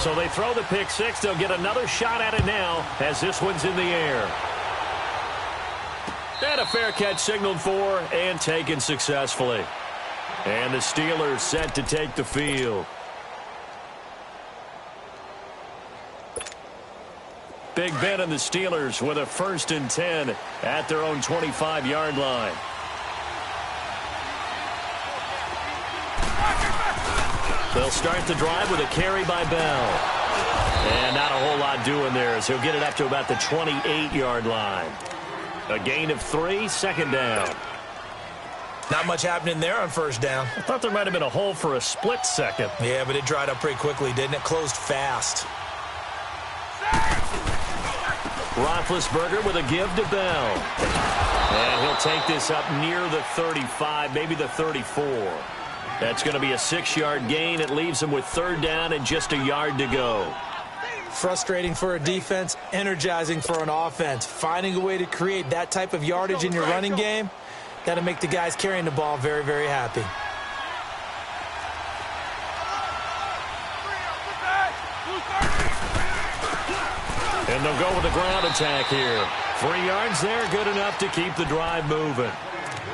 So they throw the pick six. They'll get another shot at it now as this one's in the air. And a fair catch signaled for and taken successfully. And the Steelers set to take the field. Big Ben and the Steelers with a 1st and 10 at their own 25-yard line. They'll start the drive with a carry by Bell. And not a whole lot doing there as he'll get it up to about the 28-yard line. A gain of 3, 2nd down. Not much happening there on 1st down. I thought there might have been a hole for a split second. Yeah, but it dried up pretty quickly, didn't it? Closed fast. Roethlisberger with a give to Bell. And he'll take this up near the 35, maybe the 34. That's going to be a 6-yard gain. It leaves him with 3rd down and just a yard to go. Frustrating for a defense, energizing for an offense. Finding a way to create that type of yardage in your running game, that'll make the guys carrying the ball very, very happy. And they'll go with the ground attack here. 3 yards there, good enough to keep the drive moving.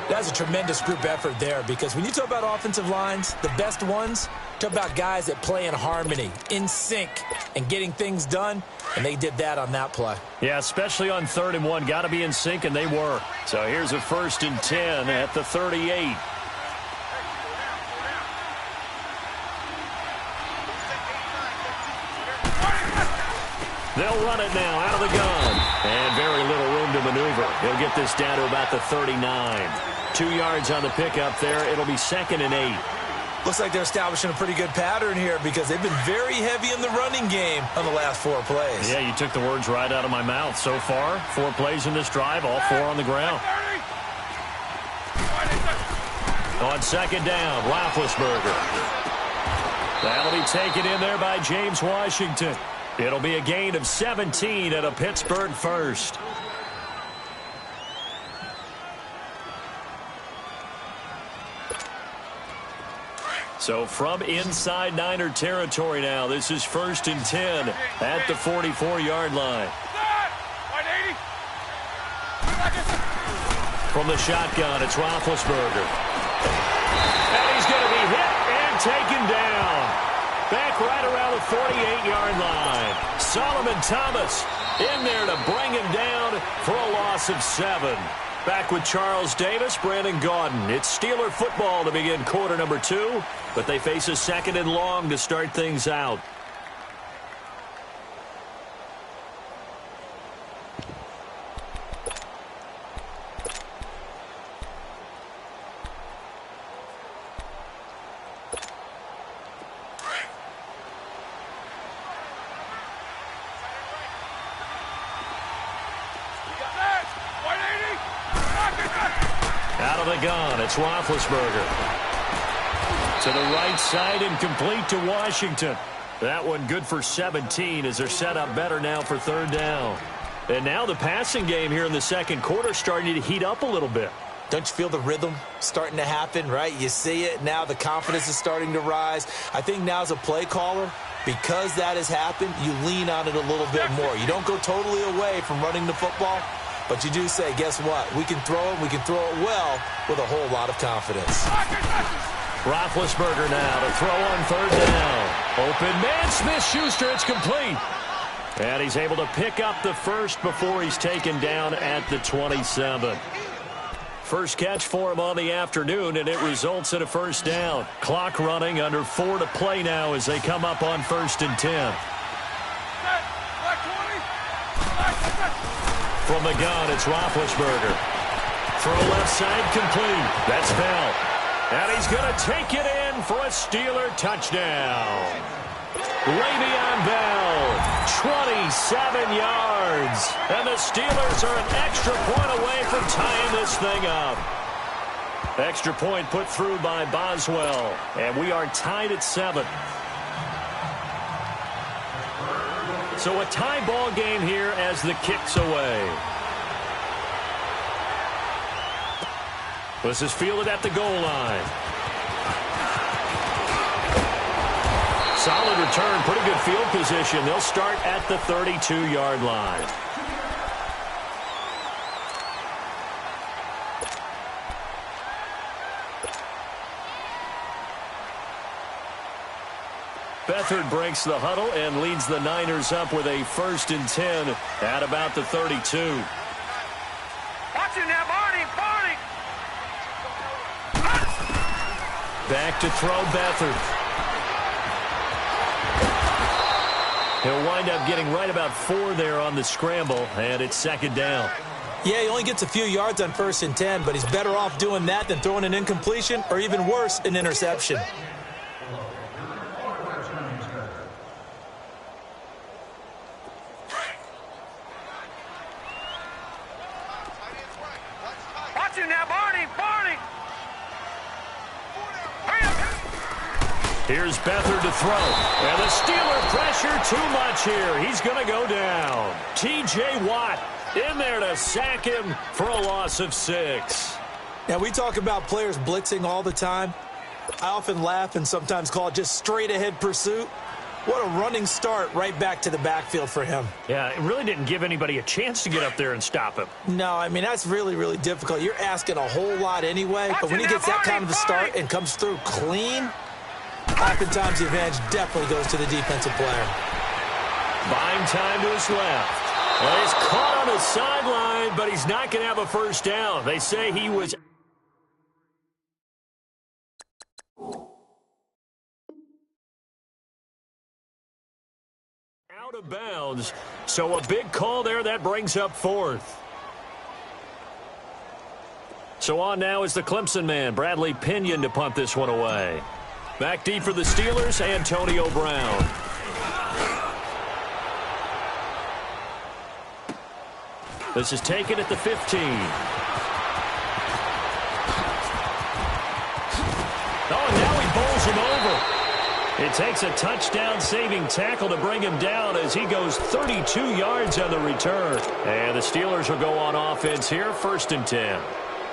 That's a tremendous group effort there, because when you talk about offensive lines, the best ones, talk about guys that play in harmony, in sync, and getting things done, and they did that on that play. Yeah, especially on 3rd and 1. Got to be in sync, and they were. So here's a 1st and 10 at the 38. They'll run it now out of the gun. And very little room to maneuver. He'll get this down to about the 39. 2 yards on the pickup there. It'll be 2nd and 8. Looks like they're establishing a pretty good pattern here, because they've been very heavy in the running game on the last 4 plays. Yeah, you took the words right out of my mouth. So far, 4 plays in this drive, all 4 on the ground. On 2nd down, Roethlisberger. That'll be taken in there by James Washington. It'll be a gain of 17 at a Pittsburgh 1st. So from inside Niner territory now, this is 1st and 10 at the 44-yard line. From the shotgun, it's Roethlisberger. And he's going to be hit and taken down. Back right around the 48-yard line. Solomon Thomas in there to bring him down for a loss of 7. Back with Charles Davis, Brandon Gaudin. It's Steeler football to begin quarter number 2, but they face a 2nd and long to start things out. Out of the gun, it's Roethlisberger. To the right side and complete to Washington. That one good for 17 as they're set up better now for 3rd down. And now the passing game here in the 2nd quarter starting to heat up a little bit. Don't you feel the rhythm starting to happen, right? You see it now. The confidence is starting to rise. I think now as a play caller, because that has happened, you lean on it a little bit more. You don't go totally away from running the football, but you do say, guess what? We can throw it. We can throw it well with a whole lot of confidence. Roethlisberger now to throw on 3rd down. Open man, Smith-Schuster, it's complete. And he's able to pick up the 1st before he's taken down at the 27. First catch for him on the afternoon, and it results in a 1st down. Clock running, under 4 to play now as they come up on 1st and 10. From the gun, it's Roethlisberger. Throw left side complete. That's Bell. And he's going to take it in for a Steeler touchdown. Le'Veon Bell, 27 yards. And the Steelers are an extra point away from tying this thing up. Extra point put through by Boswell. And we are tied at 7. So a tie ball game here as the kick's away. This is fielded at the goal line. solid return, pretty good field position. They'll start at the 32-yard line. Beathard breaks the huddle and leads the Niners up with a 1st and 10 at about the 32. Watching that, Barney. Back to throw Beathard. He'll wind up getting right about 4 there on the scramble, and it's 2nd down. Yeah, he only gets a few yards on 1st and 10, but he's better off doing that than throwing an incompletion or even worse, an interception. Here's Beathard to throw. And the Steeler pressure too much here. He's going to go down. T.J. Watt in there to sack him for a loss of 6. Now, we talk about players blitzing all the time. I often laugh and sometimes call it just straight-ahead pursuit. What a running start right back to the backfield for him. Yeah, it really didn't give anybody a chance to get up there and stop him. No, I mean, that's really, really difficult. You're asking a whole lot anyway, but when he gets that kind of a start and comes through clean, oftentimes the advantage definitely goes to the defensive player. Buying time to his left. Well, he's caught on the sideline, but he's not going to have a 1st down. They say he was out of bounds. So a big call there. That brings up 4th. So on now is the Clemson man, Bradley Pinion, to punt this one away. Back deep for the Steelers, Antonio Brown. This is taken at the 15. Oh, and now he bowls him over. It takes a touchdown-saving tackle to bring him down as he goes 32 yards on the return. And the Steelers will go on offense here, 1st and 10.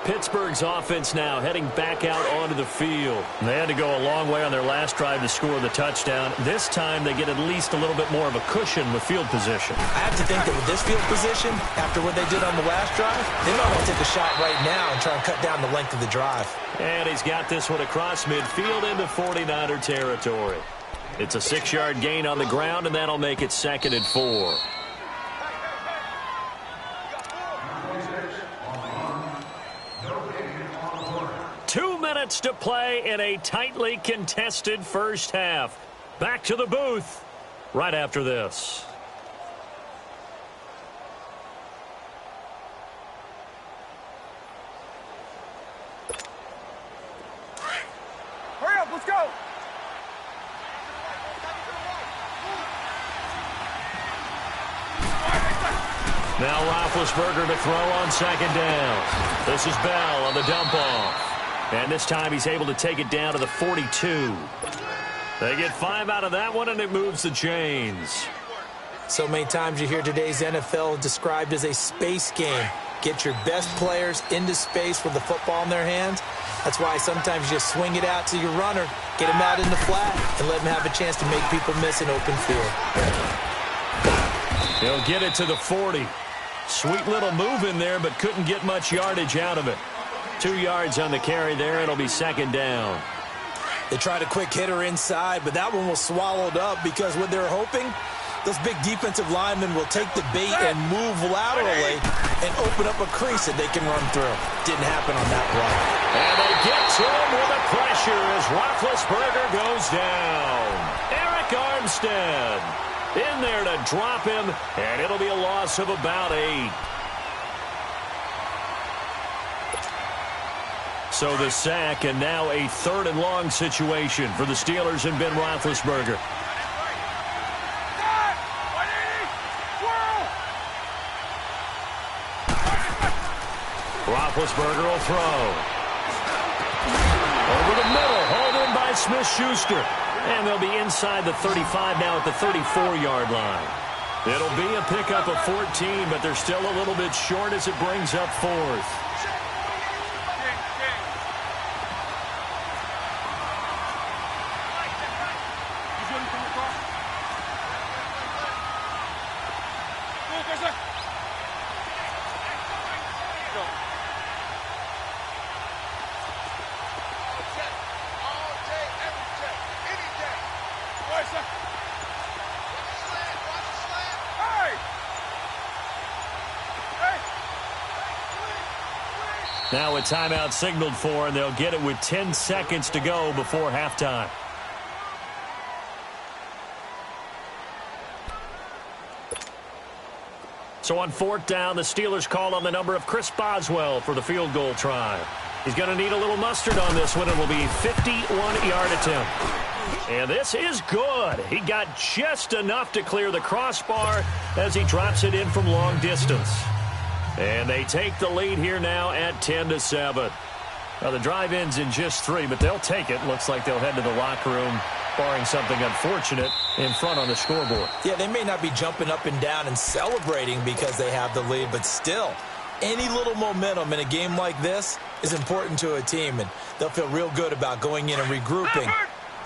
Pittsburgh's offense now heading back out onto the field. They had to go a long way on their last drive to score the touchdown. This time they get at least a little bit more of a cushion with field position. I have to think that with this field position, after what they did on the last drive, they might want to take a shot right now and try and cut down the length of the drive. And he's got this one across midfield into 49er territory. It's a 6-yard gain on the ground, and that'll make it 2nd and 4. To play in a tightly contested first half. Back to the booth right after this. Hurry up, let's go. Now Roethlisberger to throw on 2nd down. This is Bell on the dump off. And this time he's able to take it down to the 42. They get 5 out of that one, and it moves the chains. So many times you hear today's NFL described as a space game. Get your best players into space with the football in their hands. That's why sometimes you just swing it out to your runner, get him out in the flat, and let him have a chance to make people miss an open field. He'll get it to the 40. Sweet little move in there, but couldn't get much yardage out of it. 2 yards on the carry there. It'll be 2nd down. They tried a quick hitter inside, but that one was swallowed up because what they're hoping, those big defensive linemen will take the bait and move laterally and open up a crease that they can run through. Didn't happen on that play. And they get to him with the pressure as Roethlisberger goes down. Eric Armstead in there to drop him, and it'll be a loss of about 8. So the sack, and now a 3rd and long situation for the Steelers and Ben Roethlisberger. Roethlisberger will throw. Over the middle, hauled in by Smith-Schuster. And they'll be inside the 35 now at the 34-yard line. It'll be a pickup of 14, but they're still a little bit short as it brings up 4th. Now a timeout signaled for, and they'll get it with 10 seconds to go before halftime. So on fourth down, the Steelers call on the number of Chris Boswell for the field goal try. He's going to need a little mustard on this one. It will be a 51-yard attempt. And this is good. He got just enough to clear the crossbar as he drops it in from long distance. And they take the lead here now at 10-7. Now the drive ends in just 3, but they'll take it. Looks like they'll head to the locker room, barring something unfortunate, in front on the scoreboard. Yeah, they may not be jumping up and down and celebrating because they have the lead, but still, any little momentum in a game like this is important to a team, and they'll feel real good about going in and regrouping,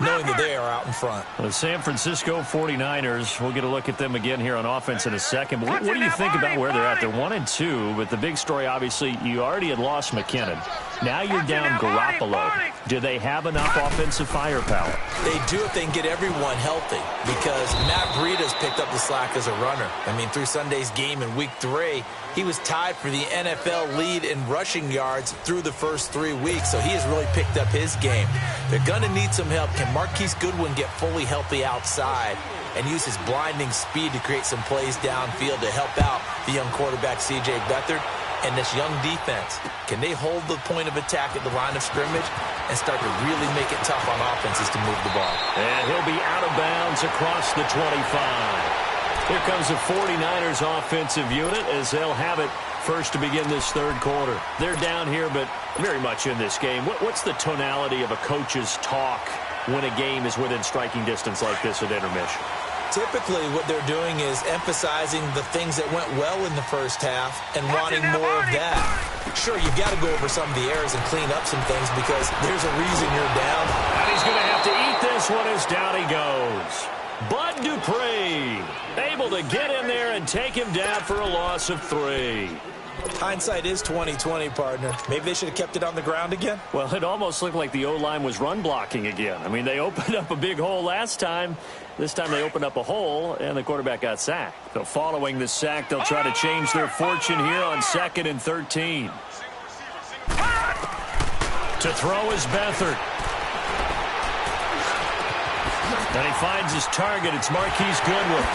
knowing that they are out in front. The San Francisco 49ers, we'll get a look at them again here on offense in a second. But what do you think about where they're at? They're 1-2, but the big story, obviously, you already had lost McKinnon. Now you're down Garoppolo. Do they have enough offensive firepower? They do if they can get everyone healthy, because Matt Breida's picked up the slack as a runner. I mean, through Sunday's game in Week 3, he was tied for the NFL lead in rushing yards through the first 3 weeks, so he has really picked up his game. They're going to need some help. Can Marquise Goodwin get fully healthy outside and use his blinding speed to create some plays downfield to help out the young quarterback C.J. Beathard? And this young defense, can they hold the point of attack at the line of scrimmage and start to really make it tough on offenses to move the ball? And he'll be out of bounds across the 25. Here comes the 49ers offensive unit as they'll have it first to begin this third quarter. They're down here, but very much in this game. What's the tonality of a coach's talk when a game is within striking distance like this at intermission? Typically, what they're doing is emphasizing the things that went well in the first half and wanting more of that. Sure, you've got to go over some of the errors and clean up some things because there's a reason you're down. And he's going to have to eat this one as down he goes. Bud Dupree able to get in there and take him down for a loss of 3. Hindsight is 20/20, partner. Maybe they should have kept it on the ground again. Well, it almost looked like the O-line was run blocking again. I mean, they opened up a big hole last time. This time they opened up a hole, and the quarterback got sacked. So following the sack, they'll try to change their fortune here on 2nd and 13. To throw is Beathard. And he finds his target. It's Marquise Goodwin.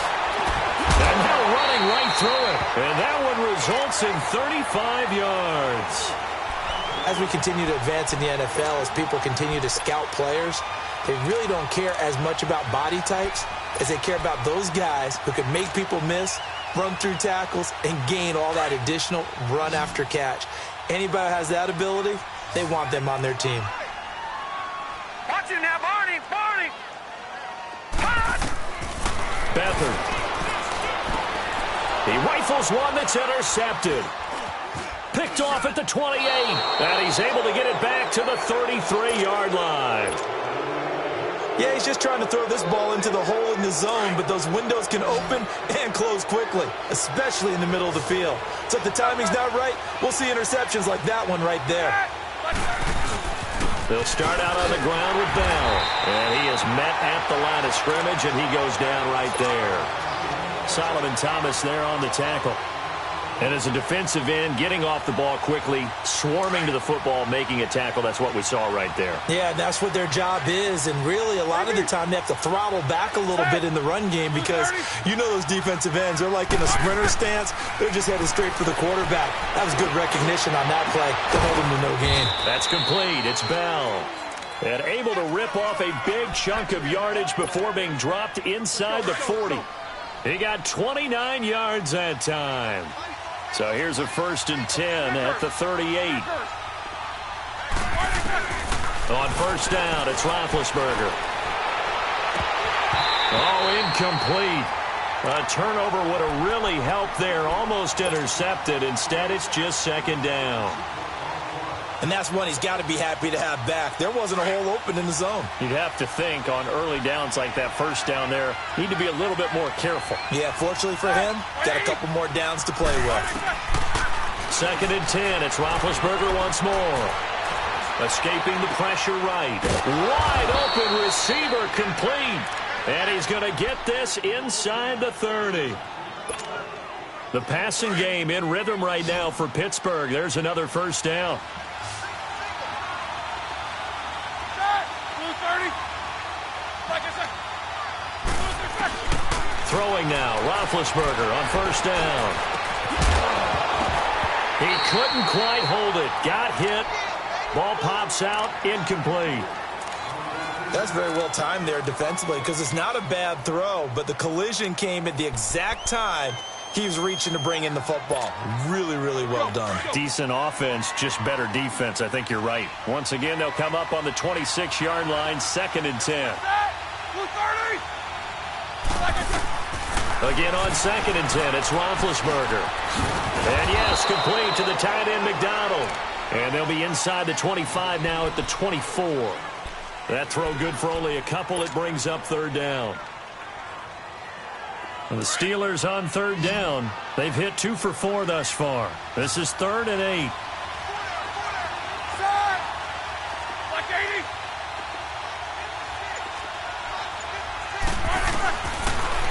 And they're running right through it. And that one results in 35 yards. As we continue to advance in the NFL, as people continue to scout players, they really don't care as much about body types as they care about those guys who can make people miss, run through tackles, and gain all that additional run after catch. Anybody who has that ability, they want them on their team. Watch it now, Barney! Barney! Beathard. He rifles one that's intercepted. Picked off at the 28. And he's able to get it back to the 33-yard line. Yeah, he's just trying to throw this ball into the hole in the zone, but those windows can open and close quickly, especially in the middle of the field. So if the timing's not right, we'll see interceptions like that one right there. They'll start out on the ground with Bell. And he is met at the line of scrimmage, and he goes down right there. Solomon Thomas there on the tackle. And as a defensive end, getting off the ball quickly, swarming to the football, making a tackle. That's what we saw right there. Yeah, that's what their job is. And really, a lot of the time, they have to throttle back a little bit in the run game because you know those defensive ends, they're like in a sprinter stance. They're just headed straight for the quarterback. That was good recognition on that play to hold him to no gain. That's complete. It's Bell. And able to rip off a big chunk of yardage before being dropped inside the 40. He got 29 yards that time. So here's a 1st and 10 at the 38. On 1st down, it's Roethlisberger. Oh, incomplete. A turnover would have really helped there. Almost intercepted. Instead, it's just 2nd down. And that's one he's got to be happy to have back. There wasn't a hole open in the zone. You'd have to think on early downs like that 1st down there, need to be a little bit more careful. Yeah, fortunately for him, got a couple more downs to play with. 2nd and 10. It's Roethlisberger once more. Escaping the pressure right. Wide open receiver complete. And he's going to get this inside the 30. The passing game in rhythm right now for Pittsburgh. There's another 1st down. Throwing now, Roethlisberger on first down. He couldn't quite hold it. Got hit. Ball pops out, incomplete. That's very well timed there defensively because it's not a bad throw, but the collision came at the exact time he was reaching to bring in the football. Really, really well done. Decent offense, just better defense. I think you're right. Once again, they'll come up on the 26-yard line, 2nd and 10. Again on 2nd and 10, it's Roethlisberger. And yes, complete to the tight end McDonald. And they'll be inside the 25 now at the 24. That throw good for only a couple. It brings up 3rd down. And the Steelers on 3rd down. They've hit 2 for 4 thus far. This is 3rd and 8.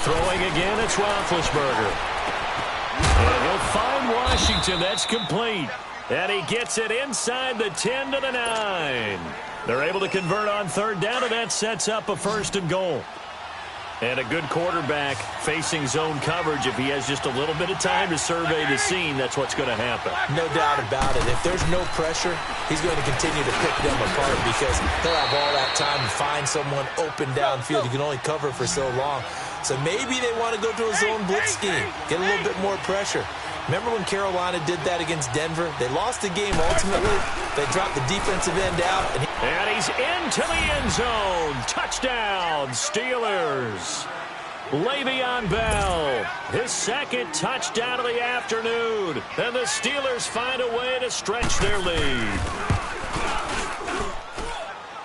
Throwing again, it's Roethlisberger. And he'll find Washington. That's complete. And he gets it inside the 10 to the 9. They're able to convert on 3rd down, and that sets up a 1st and goal. And a good quarterback facing zone coverage. If he has just a little bit of time to survey the scene, that's what's going to happen. No doubt about it. If there's no pressure, he's going to continue to pick them apart because he'll have all that time to find someone open downfield. You can only cover for so long. So maybe they want to go to a zone blitz scheme, get a little bit more pressure. Remember when Carolina did that against Denver? They lost the game ultimately. They dropped the defensive end out. And he's into the end zone. Touchdown, Steelers. Le'Veon Bell, his 2nd touchdown of the afternoon. And the Steelers find a way to stretch their lead.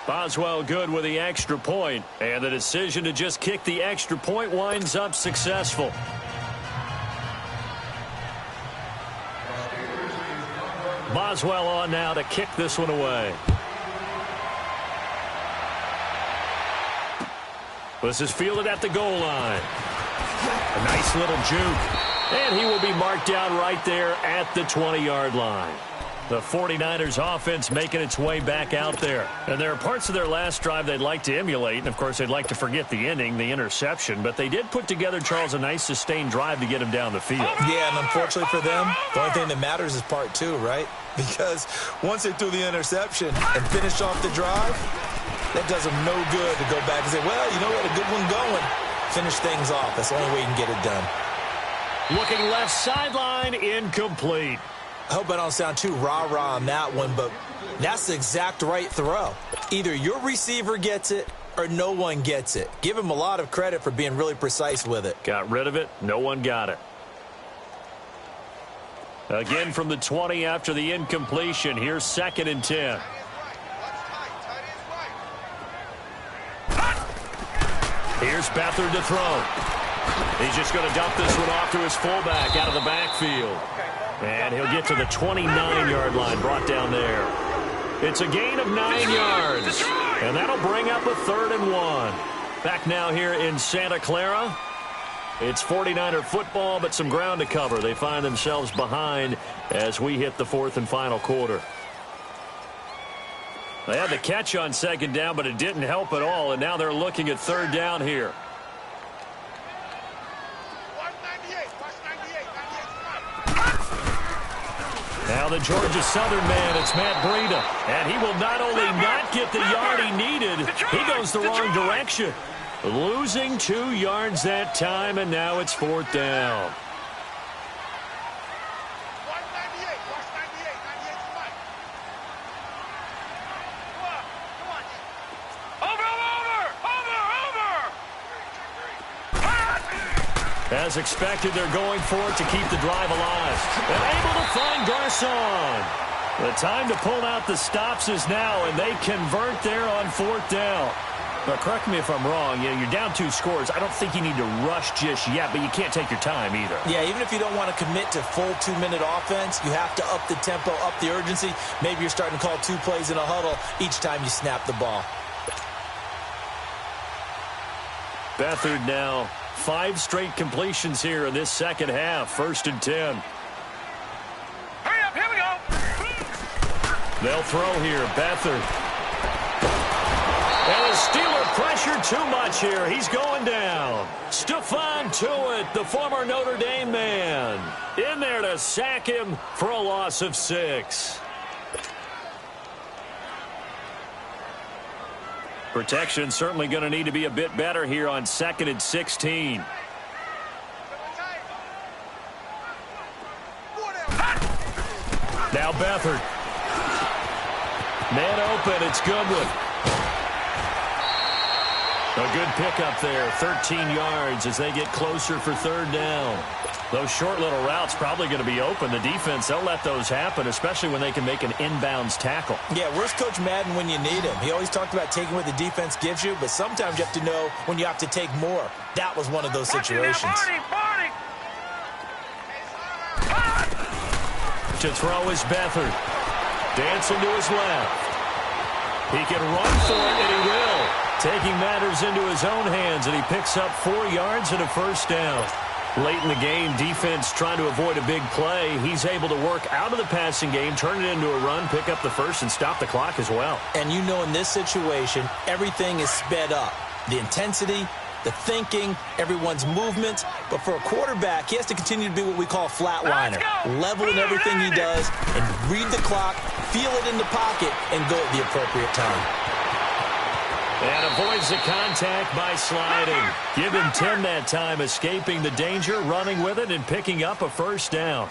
Boswell good with the extra point. And the decision to just kick the extra point winds up successful. Boswell on now to kick this one away. This is fielded at the goal line. A nice little juke. And he will be marked down right there at the 20-yard line. The 49ers offense making its way back out there. And there are parts of their last drive they'd like to emulate. And, of course, they'd like to forget the ending, the interception. But they did put together, Charles, a nice sustained drive to get him down the field. Yeah, and unfortunately for them, the only thing that matters is part 2, right? Because once they threw the interception and finished off the drive, that does them no good to go back and say, well, you know what, a good one going. Finish things off. That's the only way you can get it done. Looking left sideline, incomplete. I hope I don't sound too rah-rah on that one, but that's the exact right throw. Either your receiver gets it or no one gets it. Give him a lot of credit for being really precise with it. Got rid of it. No one got it. Again from the 20 after the incompletion. Here's 2nd and 10. Here's Beathard to throw. He's just going to dump this one off to his fullback out of the backfield. And he'll get to the 29-yard line, brought down there. It's a gain of 9 yards. And that'll bring up a 3rd and 1. Back now here in Santa Clara. It's 49er football, but some ground to cover. They find themselves behind as we hit the 4th and final quarter. They had the catch on 2nd down, but it didn't help at all, and now they're looking at 3rd down here. Now the Georgia Southern man, it's Matt Breida, and he will not only not get the yard he needed, he goes the wrong direction. Losing 2 yards that time, and now it's 4th down. As expected, they're going for it to keep the drive alive. And able to find Garcon. The time to pull out the stops is now, and they convert there on 4th down. Now, correct me if I'm wrong. You're down 2 scores. I don't think you need to rush just yet, but you can't take your time either. Yeah, even if you don't want to commit to full 2-minute offense, you have to up the tempo, up the urgency. Maybe you're starting to call 2 plays in a huddle each time you snap the ball. Beathard now 5 straight completions here in this second half. 1st and 10. Hurry up, here we go. They'll throw here. Beathard. And the Steeler pressure too much here. He's going down. Stephon Tuitt, the former Notre Dame man, in there to sack him for a loss of 6. Protection certainly going to need to be a bit better here on 2nd and 16. Now Beathard. Man open, it's Goodwin. A good pickup there, 13 yards as they get closer for 3rd down. Those short little routes probably going to be open. The defense, they'll let those happen, especially when they can make an inbounds tackle. Yeah, where's Coach Madden when you need him? He always talked about taking what the defense gives you, but sometimes you have to know when you have to take more. That was one of those situations. To throw is Beathard. Dancing to his left. He can run for it, and he will. Taking matters into his own hands, and he picks up 4 yards and a 1st down. Late in the game, defense trying to avoid a big play. He's able to work out of the passing game, turn it into a run, pick up the 1st, and stop the clock as well. And you know in this situation, everything is sped up. The intensity, the thinking, everyone's movement. But for a quarterback, he has to continue to be what we call a flatliner. Level in everything he does and read the clock, feel it in the pocket, and go at the appropriate time. And avoids the contact by sliding. Give him 10 that time, escaping the danger, running with it, and picking up a 1st down.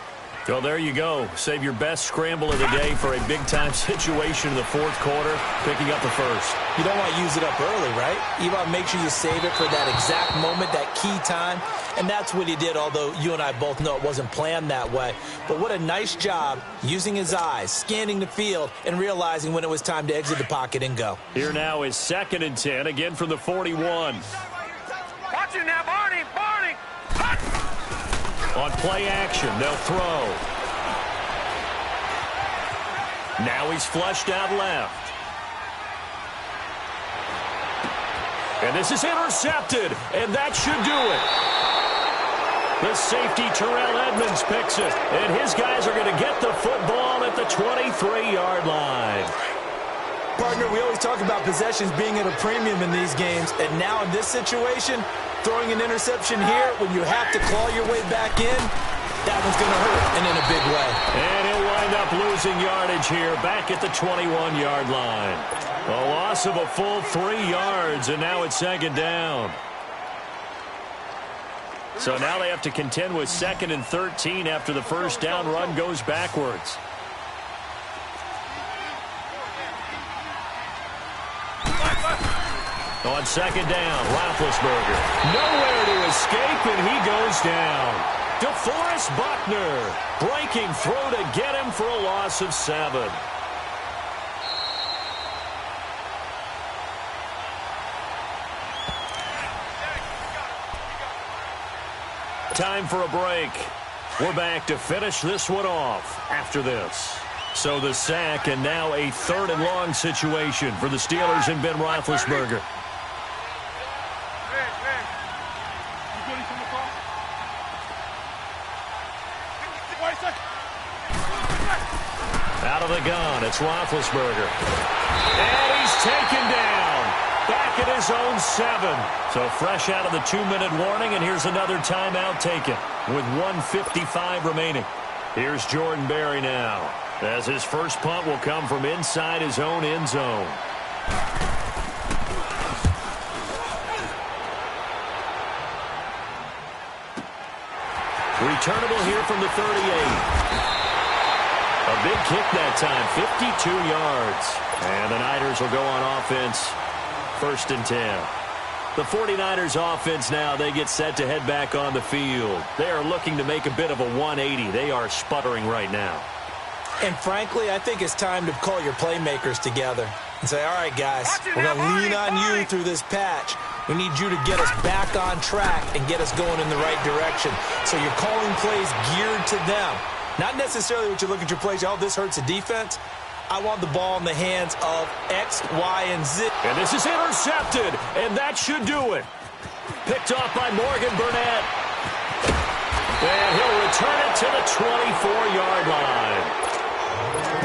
Well, there you go. Save your best scramble of the day for a big-time situation in the 4th quarter, picking up the 1st. You don't want to use it up early, right? You want to make sure you save it for that exact moment, that key time. And that's what he did, although you and I both know it wasn't planned that way. But what a nice job using his eyes, scanning the field, and realizing when it was time to exit the pocket and go. Here now is 2nd and 10, again from the 41. Watch it now, Barney, Barney. On play action, they'll throw. Now he's flushed out left. And this is intercepted, and that should do it. The safety, Terrell Edmonds, picks it, and his guys are going to get the football at the 23-yard line. Partner, we always talk about possessions being at a premium in these games, and now in this situation, throwing an interception here when you have to claw your way back in, that one's going to hurt, and in a big way. And he'll wind up losing yardage here back at the 21-yard line. A loss of a full 3 yards, and now it's 2nd down. So now they have to contend with 2nd and 13 after the 1st down run goes backwards. On 2nd down, Roethlisberger. Nowhere to escape, and he goes down. DeForest Buckner breaking through to get him for a loss of 7. Time for a break. We're back to finish this one off after this. So the sack, and now a 3rd and long situation for the Steelers and Ben Roethlisberger. Out of the gun, it's Roethlisberger. And he's taken down. Back at his own 7. So fresh out of the 2-minute warning, and here's another timeout taken with 1:55 remaining. Here's Jordan Berry now, as his first punt will come from inside his own end zone. Returnable here from the 38. A big kick that time, 52 yards. And the Niners will go on offense, 1st and 10. The 49ers offense now, they get set to head back on the field. They are looking to make a bit of a 180. They are sputtering right now. And frankly, I think it's time to call your playmakers together and say, all right, guys, we're going to lean on you through this patch. We need you to get us back on track and get us going in the right direction. So you're calling plays geared to them. Not necessarily what you look at your plays, oh, this hurts the defense. I want the ball in the hands of X, Y, and Z. And this is intercepted, and that should do it. Picked off by Morgan Burnett. And he'll return it to the 24-yard line.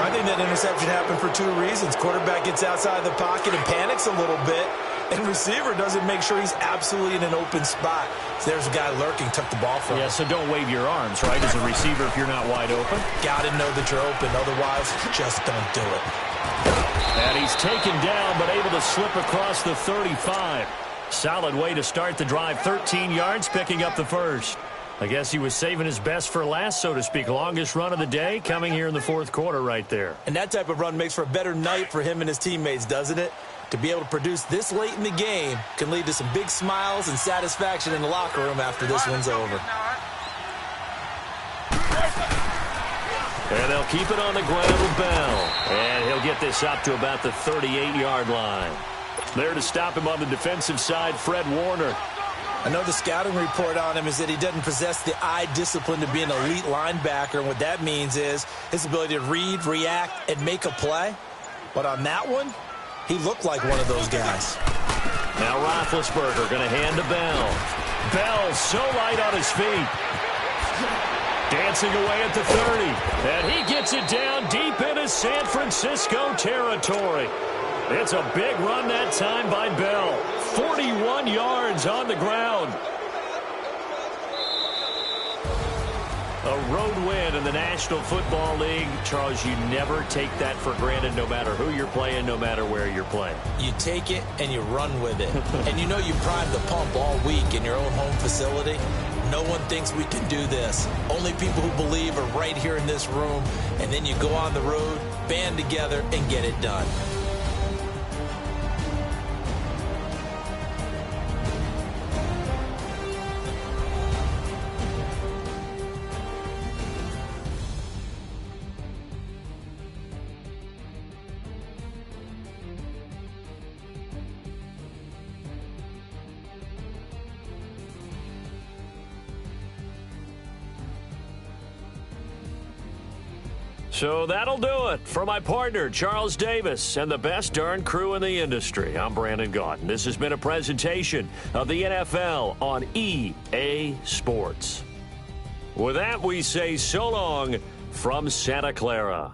I think that interception happened for 2 reasons. Quarterback gets outside the pocket and panics a little bit. And receiver doesn't make sure he's absolutely in an open spot. So there's a guy lurking, took the ball from him. Yeah, so don't wave your arms, right, as a receiver if you're not wide open. Got to know that you're open. Otherwise, just don't do it. And he's taken down, but able to slip across the 35. Solid way to start the drive. 13 yards, picking up the first. I guess he was saving his best for last, so to speak. Longest run of the day coming here in the fourth quarter right there. And that type of run makes for a better night for him and his teammates, doesn't it? To be able to produce this late in the game can lead to some big smiles and satisfaction in the locker room after this one's over. And they'll keep it on the ground with Bell. And he'll get this up to about the 38-yard line. There to stop him on the defensive side, Fred Warner. I know the scouting report on him is that he doesn't possess the eye discipline to be an elite linebacker. And what that means is his ability to read, react, and make a play. But on that one, he looked like one of those guys. Now Roethlisberger going to hand to Bell. Bell so light on his feet. Dancing away at the 30. And he gets it down deep into San Francisco territory. It's a big run that time by Bell. 41 yards on the ground. A road win in the National Football League. Charles, you never take that for granted no matter who you're playing, no matter where you're playing. You take it and you run with it. And you know you primed the pump all week in your own home facility. No one thinks we can do this. Only people who believe are right here in this room. And then you go on the road, band together, and get it done. So that'll do it for my partner, Charles Davis, and the best darn crew in the industry. I'm Brandon Gaudin. This has been a presentation of the NFL on EA Sports. With that, we say so long from Santa Clara.